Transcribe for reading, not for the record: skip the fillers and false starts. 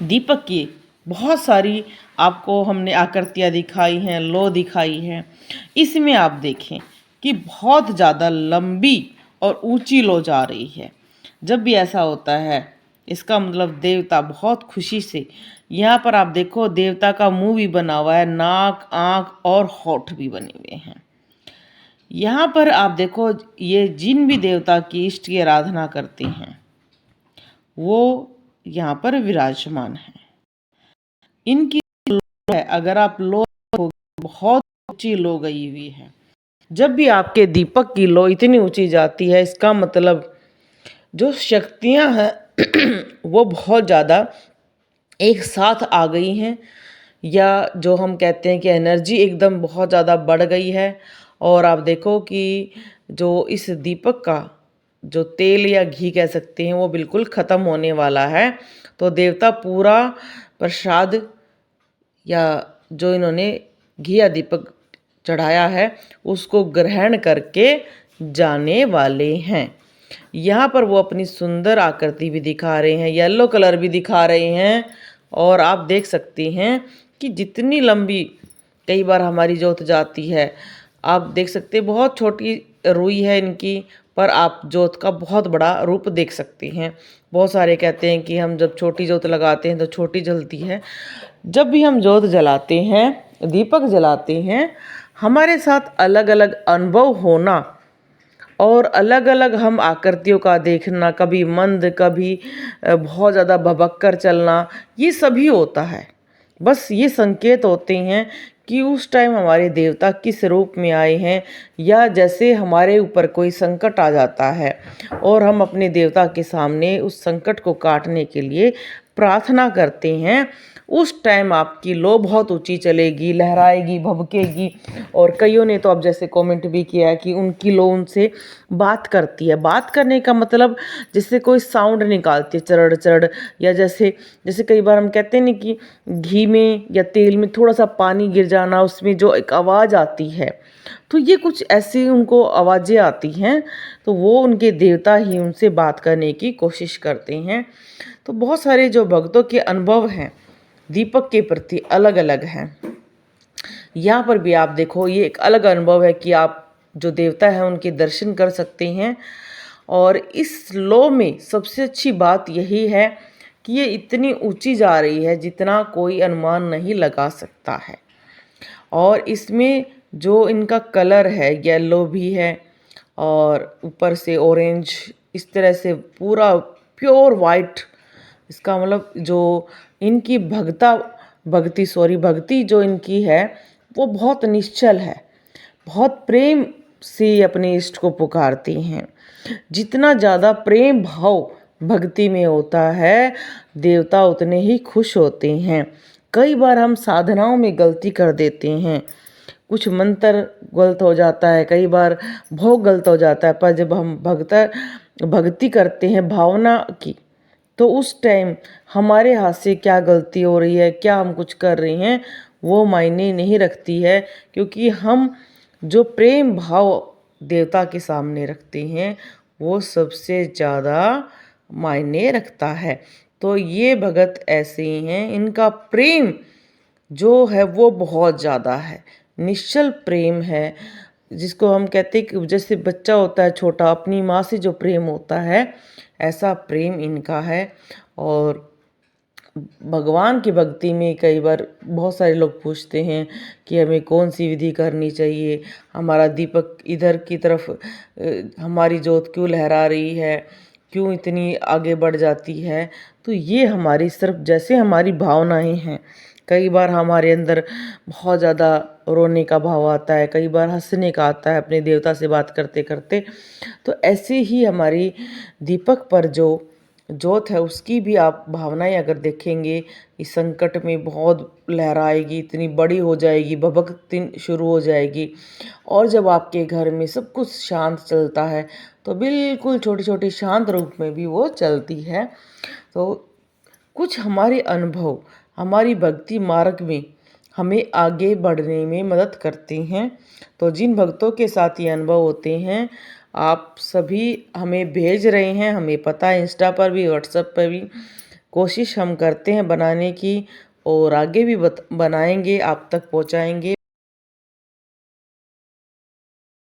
दीपक की बहुत सारी आपको हमने आकृतियाँ दिखाई हैं, लो दिखाई हैं। इसमें आप देखें कि बहुत ज़्यादा लंबी और ऊंची लो जा रही है। जब भी ऐसा होता है इसका मतलब देवता बहुत खुशी से, यहाँ पर आप देखो देवता का मुंह भी बना हुआ है, नाक, आँख और होठ भी बने हुए हैं। यहाँ पर आप देखो ये जिन भी देवता की इष्ट की आराधना करते हैं वो यहाँ पर विराजमान है। इनकी है अगर आप लो बहुत ऊंची लो गई हुई है। जब भी आपके दीपक की लो इतनी ऊंची जाती है इसका मतलब जो शक्तियां हैं वो बहुत ज़्यादा एक साथ आ गई हैं, या जो हम कहते हैं कि एनर्जी एकदम बहुत ज़्यादा बढ़ गई है। और आप देखो कि जो इस दीपक का जो तेल या घी कह सकते हैं वो बिल्कुल ख़त्म होने वाला है। तो देवता पूरा प्रसाद या जो इन्होंने घी या दीपक चढ़ाया है उसको ग्रहण करके जाने वाले हैं। यहाँ पर वो अपनी सुंदर आकृति भी दिखा रहे हैं, येलो कलर भी दिखा रहे हैं। और आप देख सकते हैं कि जितनी लंबी कई बार हमारी जोत जाती है, आप देख सकते हैं बहुत छोटी रुई है इनकी, पर आप जोत का बहुत बड़ा रूप देख सकते हैं। बहुत सारे कहते हैं कि हम जब छोटी जोत लगाते हैं तो छोटी जलती है। जब भी हम जोत जलाते हैं, दीपक जलाते हैं, हमारे साथ अलग अलग अनुभव होना और अलग अलग हम आकृतियों का देखना, कभी मंद कभी बहुत ज़्यादा भभक कर चलना, ये सभी होता है। बस ये संकेत होते हैं कि उस टाइम हमारे देवता किस रूप में आए हैं, या जैसे हमारे ऊपर कोई संकट आ जाता है और हम अपने देवता के सामने उस संकट को काटने के लिए प्रार्थना करते हैं, उस टाइम आपकी लो बहुत ऊंची चलेगी, लहराएगी, भभकेगी। और कईयों ने तो अब जैसे कमेंट भी किया है कि उनकी लो उनसे बात करती है। बात करने का मतलब जैसे कोई साउंड निकालती है, चरड़ चरड़, या जैसे जैसे कई बार हम कहते हैं ना कि घी में या तेल में थोड़ा सा पानी गिर जाना, उसमें जो एक आवाज़ आती है, तो ये कुछ ऐसी उनको आवाज़ें आती हैं। तो वो उनके देवता ही उनसे बात करने की कोशिश करते हैं। तो बहुत सारे जो भक्तों के अनुभव हैं दीपक के प्रति अलग अलग हैं। यहाँ पर भी आप देखो ये एक अलग अनुभव है कि आप जो देवता है उनके दर्शन कर सकते हैं। और इस लो में सबसे अच्छी बात यही है कि ये इतनी ऊंची जा रही है जितना कोई अनुमान नहीं लगा सकता है। और इसमें जो इनका कलर है येलो भी है और ऊपर से ऑरेंज, इस तरह से पूरा प्योर वाइट। इसका मतलब जो इनकी भक्ति जो इनकी है वो बहुत निश्चल है, बहुत प्रेम से अपने इष्ट को पुकारती हैं। जितना ज़्यादा प्रेम भाव भक्ति में होता है देवता उतने ही खुश होते हैं। कई बार हम साधनाओं में गलती कर देते हैं, कुछ मंत्र गलत हो जाता है, कई बार भोग गलत हो जाता है, पर जब हम भक्ति करते हैं भावना की, तो उस टाइम हमारे हाथ से क्या गलती हो रही है, क्या हम कुछ कर रहे हैं, वो मायने नहीं रखती है। क्योंकि हम जो प्रेम भाव देवता के सामने रखते हैं वो सबसे ज़्यादा मायने रखता है। तो ये भगत ऐसे ही हैं, इनका प्रेम जो है वो बहुत ज़्यादा है, निश्चल प्रेम है। जिसको हम कहते हैं कि जैसे बच्चा होता है छोटा, अपनी माँ से जो प्रेम होता है ऐसा प्रेम इनका है। और भगवान की भक्ति में कई बार बहुत सारे लोग पूछते हैं कि हमें कौन सी विधि करनी चाहिए, हमारा दीपक इधर की तरफ हमारी जोत क्यों लहरा रही है, क्यों इतनी आगे बढ़ जाती है। तो ये हमारी सिर्फ जैसे हमारी भावनाएं हैं, कई बार हमारे अंदर बहुत ज़्यादा रोने का भाव आता है, कई बार हंसने का आता है अपने देवता से बात करते करते। तो ऐसे ही हमारी दीपक पर जो जोत है उसकी भी आप भावनाएं अगर देखेंगे, इस संकट में बहुत लहराएगी, इतनी बड़ी हो जाएगी, भभकती शुरू हो जाएगी। और जब आपके घर में सब कुछ शांत चलता है तो बिल्कुल छोटी छोटी शांत रूप में भी वो चलती है। तो कुछ हमारे अनुभव हमारी भक्ति मार्ग में हमें आगे बढ़ने में मदद करते हैं। तो जिन भक्तों के साथ ये अनुभव होते हैं आप सभी हमें भेज रहे हैं, हमें पता है, इंस्टा पर भी व्हाट्सएप पर भी, कोशिश हम करते हैं बनाने की और आगे भी बनाएंगे, आप तक पहुंचाएंगे।